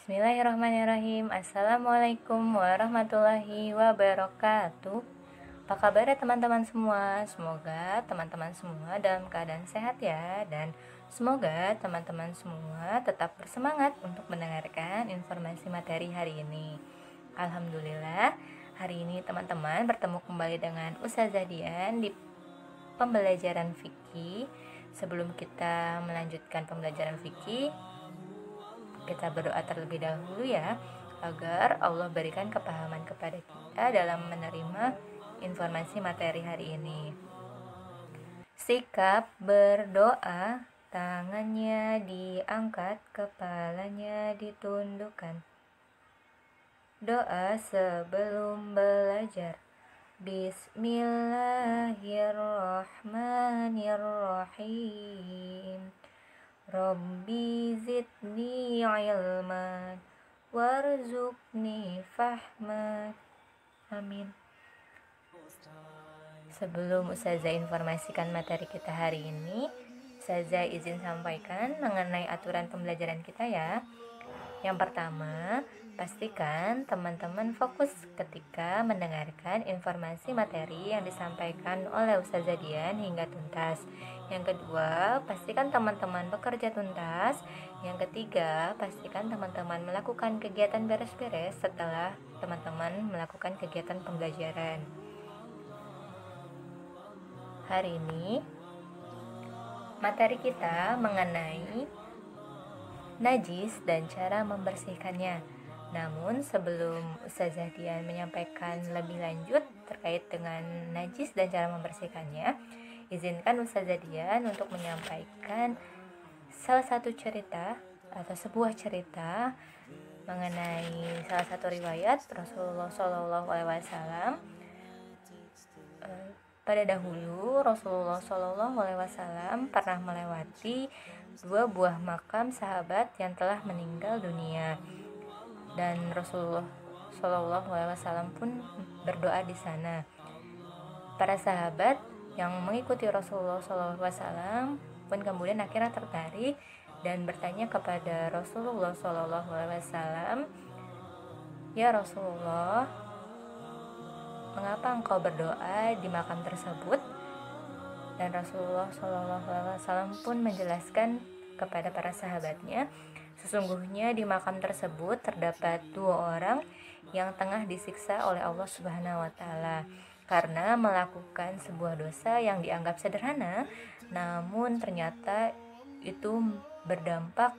Bismillahirrahmanirrahim. Assalamualaikum warahmatullahi wabarakatuh. Apa kabar ya teman-teman semua? Semoga teman-teman semua dalam keadaan sehat ya. Dan semoga teman-teman semua tetap bersemangat untuk mendengarkan informasi materi hari ini. Alhamdulillah, hari ini teman-teman bertemu kembali dengan Ustazah Dian di pembelajaran fikih. Sebelum kita melanjutkan pembelajaran fikih, kita berdoa terlebih dahulu ya, agar Allah berikan kepahaman kepada kita dalam menerima informasi materi hari ini. Sikap berdoa, tangannya diangkat, kepalanya ditundukkan. Doa sebelum belajar. Bismillahirrahmanirrahim. Rabbi zidni ilman warzuqni fahman. Amin. Sebelum Ustazah informasikan materi kita hari ini, Ustazah izin sampaikan mengenai aturan pembelajaran kita ya. Yang pertama, pastikan teman-teman fokus ketika mendengarkan informasi materi yang disampaikan oleh Ustazah Dian hingga tuntas. Yang kedua, pastikan teman-teman bekerja tuntas. Yang ketiga, pastikan teman-teman melakukan kegiatan beres-beres setelah teman-teman melakukan kegiatan pembelajaran. Hari ini, materi kita mengenai najis dan cara membersihkannya. Namun sebelum Ustazah Dian menyampaikan lebih lanjut terkait dengan najis dan cara membersihkannya, izinkan Ustazah Dian untuk menyampaikan salah satu cerita atau sebuah cerita mengenai salah satu riwayat Rasulullah SAW. Pada dahulu Rasulullah SAW pernah melewati 2 buah makam sahabat yang telah meninggal dunia, dan Rasulullah SAW pun berdoa di sana. Para sahabat yang mengikuti Rasulullah SAW pun kemudian akhirnya tertarik dan bertanya kepada Rasulullah SAW, "Ya Rasulullah, mengapa engkau berdoa di makam tersebut?" Dan Rasulullah SAW pun menjelaskan kepada para sahabatnya, sesungguhnya di makam tersebut terdapat 2 orang yang tengah disiksa oleh Allah Subhanahu wa Ta'ala karena melakukan sebuah dosa yang dianggap sederhana, namun ternyata itu berdampak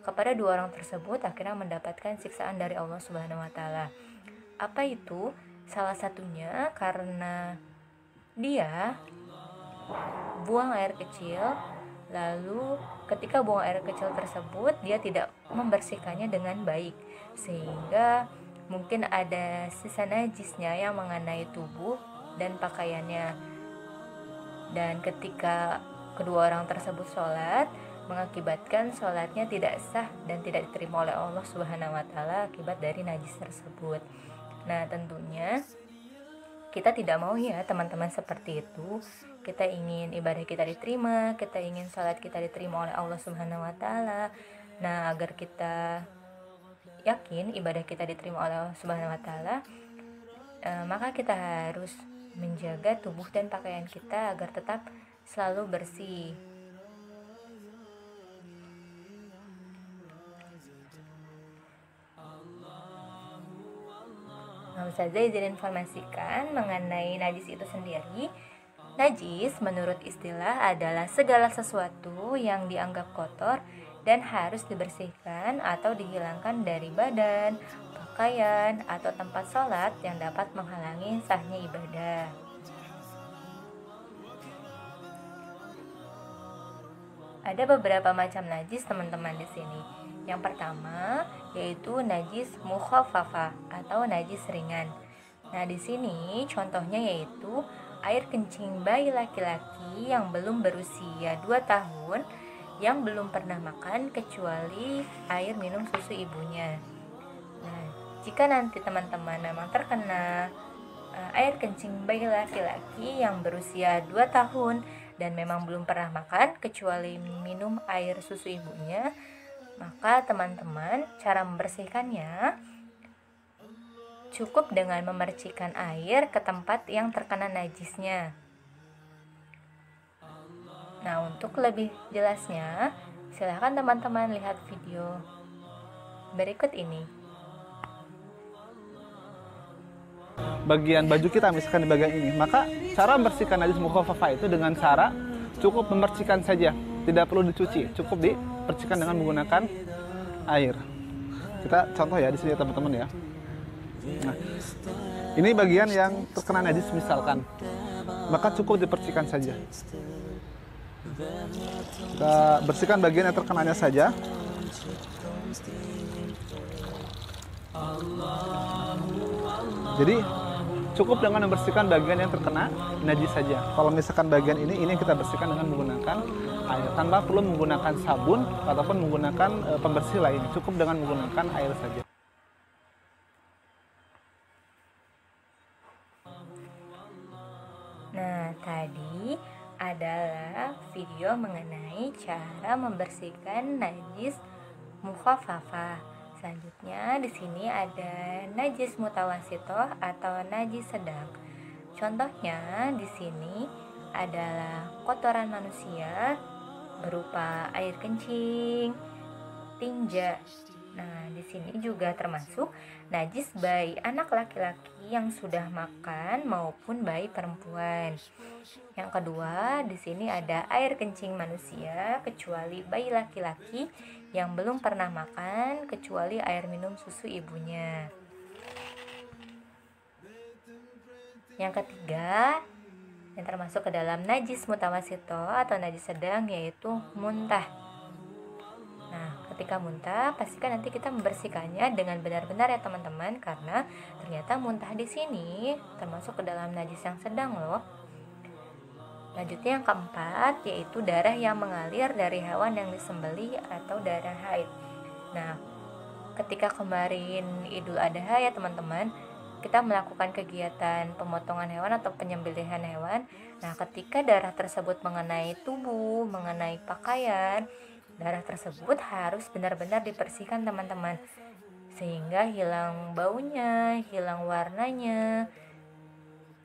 kepada 2 orang tersebut akhirnya mendapatkan siksaan dari Allah Subhanahu wa Ta'ala. Apa itu? Salah satunya karena dia buang air kecil, lalu ketika buang air kecil tersebut dia tidak membersihkannya dengan baik, sehingga mungkin ada sisa najisnya yang mengenai tubuh dan pakaiannya. Dan ketika kedua orang tersebut sholat, mengakibatkan sholatnya tidak sah dan tidak diterima oleh Allah Subhanahu wa Ta'ala akibat dari najis tersebut. Nah, tentunya kita tidak mau ya teman-teman seperti itu. Kita ingin ibadah kita diterima, kita ingin salat kita diterima oleh Allah Subhanahu wa Ta'ala. Nah, agar kita yakin ibadah kita diterima oleh Allah Subhanahu wa Ta'ala, maka kita harus menjaga tubuh dan pakaian kita agar tetap selalu bersih. Ustazah izin informasikan mengenai najis itu sendiri. Najis menurut istilah adalah segala sesuatu yang dianggap kotor dan harus dibersihkan atau dihilangkan dari badan, pakaian, atau tempat sholat yang dapat menghalangi sahnya ibadah. Ada beberapa macam najis teman-teman di sini. Yang pertama yaitu najis mukhaffafah atau najis ringan. Nah, di sini contohnya yaitu air kencing bayi laki-laki yang belum berusia 2 tahun yang belum pernah makan kecuali air minum susu ibunya. Nah, jika nanti teman-teman memang terkena air kencing bayi laki-laki yang berusia 2 tahun dan memang belum pernah makan kecuali minum air susu ibunya, Maka teman-teman, cara membersihkannya cukup dengan memercikan air ke tempat yang terkena najisnya. Nah, untuk lebih jelasnya, silahkan teman-teman lihat video berikut ini. Bagian baju kita, misalkan di bagian ini, maka cara membersihkan najis mukhafafah itu dengan cara cukup memercikan saja, tidak perlu dicuci, cukup dipercikan dengan menggunakan air. Kita contoh ya di sini teman-teman ya. Nah, ini bagian yang terkena najis misalkan, maka cukup dipercikan saja. Kita bersihkan bagian yang terkenanya saja. Jadi cukup dengan membersihkan bagian yang terkena najis saja. Kalau misalkan bagian ini yang kita bersihkan dengan menggunakan air, tanpa perlu menggunakan sabun ataupun menggunakan pembersih lain. Cukup dengan menggunakan air saja. Nah, tadi adalah video mengenai cara membersihkan najis mukhafafah. Selanjutnya di sini ada najis mutawasitoh atau najis sedang. Contohnya di sini adalah kotoran manusia berupa air kencing, tinja. Nah, di sini juga termasuk najis bayi anak laki-laki yang sudah makan maupun bayi perempuan. Yang kedua, di sini ada air kencing manusia kecuali bayi laki-laki yang belum pernah makan kecuali air minum susu ibunya. Yang ketiga, yang termasuk ke dalam najis mutawasitoh atau najis sedang, yaitu muntah. Nah, ketika muntah, pastikan nanti kita membersihkannya dengan benar-benar ya teman-teman, karena ternyata muntah di sini termasuk ke dalam najis yang sedang loh. Lanjutnya yang keempat, yaitu darah yang mengalir dari hewan yang disembelih atau darah haid. Nah, ketika kemarin Idul Adha ya teman-teman, kita melakukan kegiatan pemotongan hewan atau penyembelihan hewan. Nah, ketika darah tersebut mengenai tubuh, mengenai pakaian, darah tersebut harus benar-benar dibersihkan teman-teman, sehingga hilang baunya, hilang warnanya,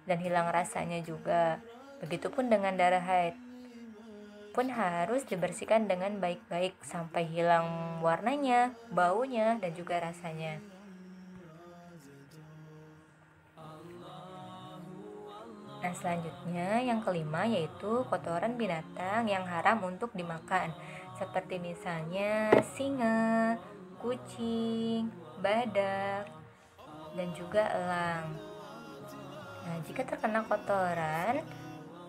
dan hilang rasanya juga. Begitupun dengan darah haid pun harus dibersihkan dengan baik-baik sampai hilang warnanya, baunya, dan juga rasanya. Nah, selanjutnya yang kelima yaitu kotoran binatang yang haram untuk dimakan, seperti misalnya singa, kucing, badak, dan juga elang. Nah, jika terkena kotoran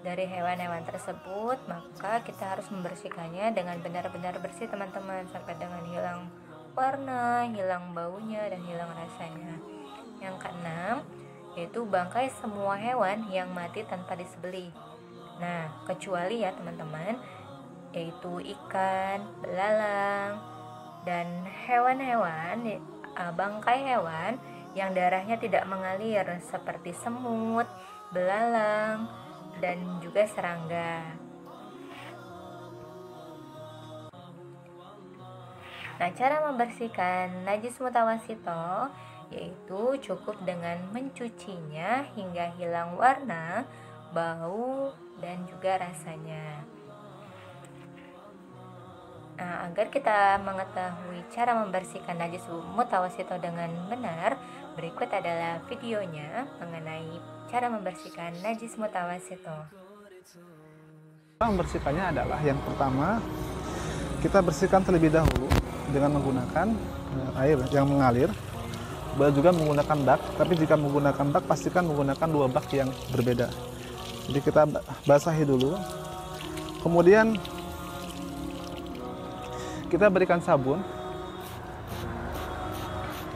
dari hewan-hewan tersebut, maka kita harus membersihkannya dengan benar-benar bersih teman-teman, sampai dengan hilang warna, hilang baunya, dan hilang rasanya. Yang keenam yaitu bangkai semua hewan yang mati tanpa disembelih. Nah, kecuali ya teman-teman, yaitu ikan, belalang, dan hewan-hewan, bangkai hewan yang darahnya tidak mengalir seperti semut, belalang, dan juga serangga. Nah, cara membersihkan najis mutawasitoh yaitu cukup dengan mencucinya hingga hilang warna, bau, dan juga rasanya. Nah, agar kita mengetahui cara membersihkan najis mutawasitoh dengan benar, berikut adalah videonya mengenai cara membersihkan najis mutawasitoh. Cara membersihkannya adalah yang pertama, kita bersihkan terlebih dahulu dengan menggunakan air yang mengalir. Boleh juga menggunakan bak, tapi jika menggunakan bak pastikan menggunakan 2 bak yang berbeda. Jadi kita basahi dulu, kemudian kita berikan sabun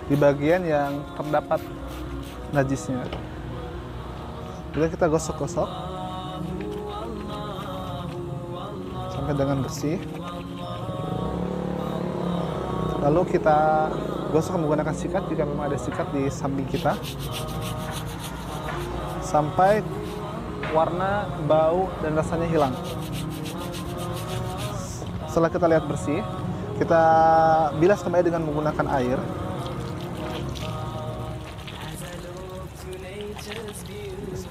di bagian yang terdapat najisnya. Kemudian kita gosok-gosok sampai dengan bersih. Lalu kita gosok menggunakan sikat jika memang ada sikat di samping kita, sampai warna, bau, dan rasanya hilang. Setelah kita lihat bersih, Kita bilas kembali dengan menggunakan air.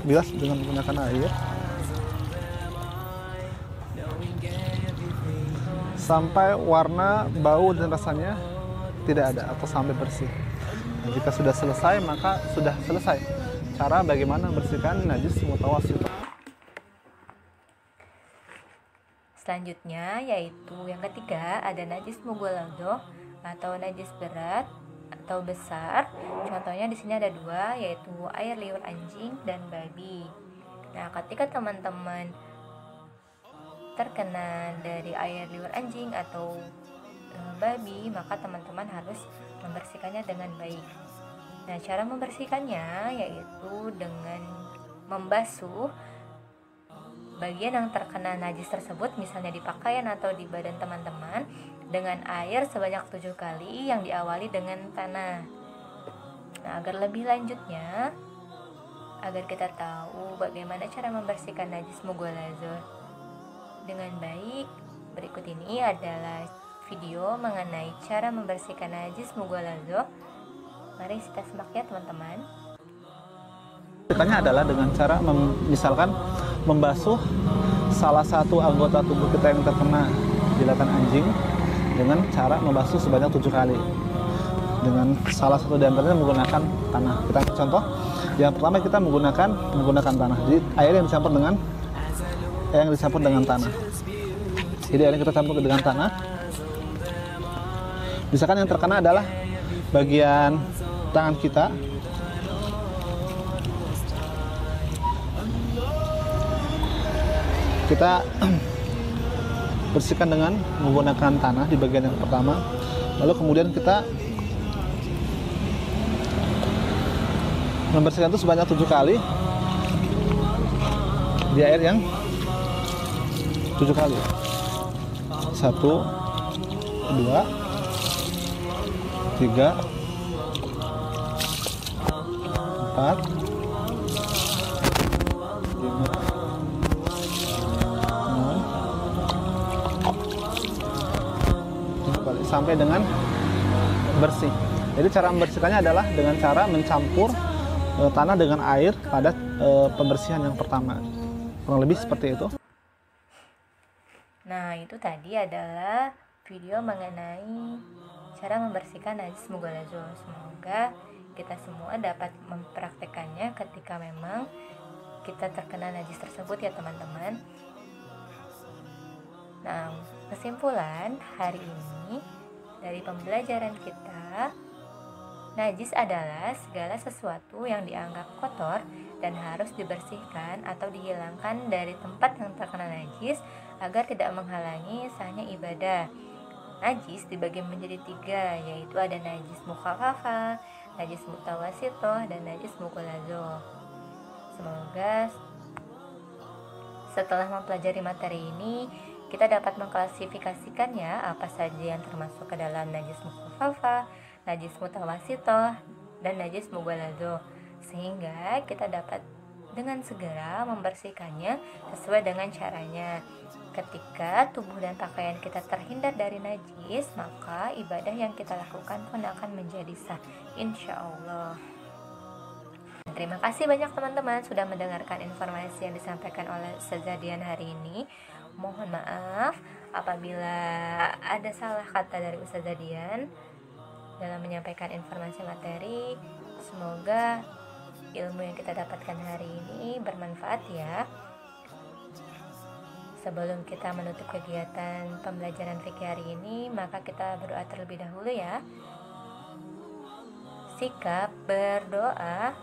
Bilas dengan menggunakan air sampai warna, bau, dan rasanya tidak ada atau sampai bersih. Nah, jika sudah selesai, maka sudah selesai cara bagaimana membersihkan najis mutawassithah. Selanjutnya yaitu yang ketiga, ada najis mughaladhah atau najis berat atau besar. Contohnya di sini ada dua, yaitu air liur anjing dan babi. Nah, ketika teman-teman terkena dari air liur anjing atau babi, maka teman-teman harus membersihkannya dengan baik. Nah, cara membersihkannya yaitu dengan membasuh bagian yang terkena najis tersebut, misalnya di pakaian atau di badan teman-teman, dengan air sebanyak 7 kali yang diawali dengan tanah. Nah, agar lebih lanjutnya, agar kita tahu bagaimana cara membersihkan najis mughaladhah dengan baik, berikut ini adalah video mengenai cara membersihkan najis mughaladhah. Mari kita simak ya teman-teman. Ceritanya adalah dengan cara misalkan membasuh salah satu anggota tubuh kita yang terkena jilatan anjing dengan cara membasuh sebanyak 7 kali. Dengan salah satu di antaranya menggunakan tanah. Kita contoh, yang pertama kita menggunakan tanah. Jadi air yang dicampur dengan tanah. Jadi air yang kita campur dengan tanah. Misalkan yang terkena adalah bagian tangan kita. Kita bersihkan dengan menggunakan tanah di bagian yang pertama. Lalu kemudian kita membersihkan itu sebanyak 7 kali di air yang 7 kali. 1, 2, 3, 4, 5, 6, sampai dengan bersih. Jadi cara membersihkannya adalah dengan cara mencampur tanah dengan air pada pembersihan yang pertama. Kurang lebih seperti itu. Nah, itu tadi adalah video mengenai cara membersihkan najis mughaladhah. Semoga kita semua dapat mempraktekannya ketika memang kita terkena najis tersebut ya teman-teman. Nah, kesimpulan hari ini dari pembelajaran kita, najis adalah segala sesuatu yang dianggap kotor dan harus dibersihkan atau dihilangkan dari tempat yang terkena najis agar tidak menghalangi sahnya ibadah. Najis dibagi menjadi 3, yaitu ada najis mukhaffafah, najis mutawassithah, dan najis mughaladhah. Semoga setelah mempelajari materi ini kita dapat mengklasifikasikannya apa saja yang termasuk ke dalam najis mukhaffafah, najis mutawassithah, dan najis mughaladhah, sehingga kita dapat dengan segera membersihkannya sesuai dengan caranya. Ketika tubuh dan pakaian kita terhindar dari najis, maka ibadah yang kita lakukan pun akan menjadi sah, insya Allah. Terima kasih banyak teman-teman sudah mendengarkan informasi yang disampaikan oleh Ustazah Dian hari ini. Mohon maaf apabila ada salah kata dari Ustazah Dian dalam menyampaikan informasi materi. Semoga ilmu yang kita dapatkan hari ini bermanfaat ya. Sebelum kita menutup kegiatan pembelajaran fikih hari ini, maka kita berdoa terlebih dahulu ya. Sikap berdoa,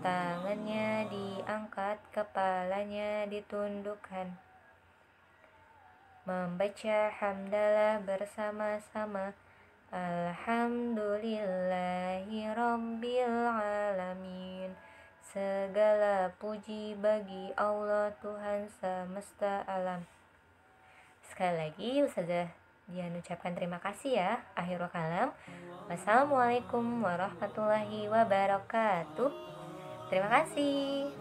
tangannya diangkat, kepalanya ditundukkan. Membaca hamdalah bersama-sama. Alhamdulillahi Rabbil Alamin. Segala puji bagi Allah Tuhan semesta alam. Sekali lagi Ustazah Dian ucapkan terima kasih ya. Akhirul kalam. Wassalamualaikum warahmatullahi wabarakatuh. Terima kasih.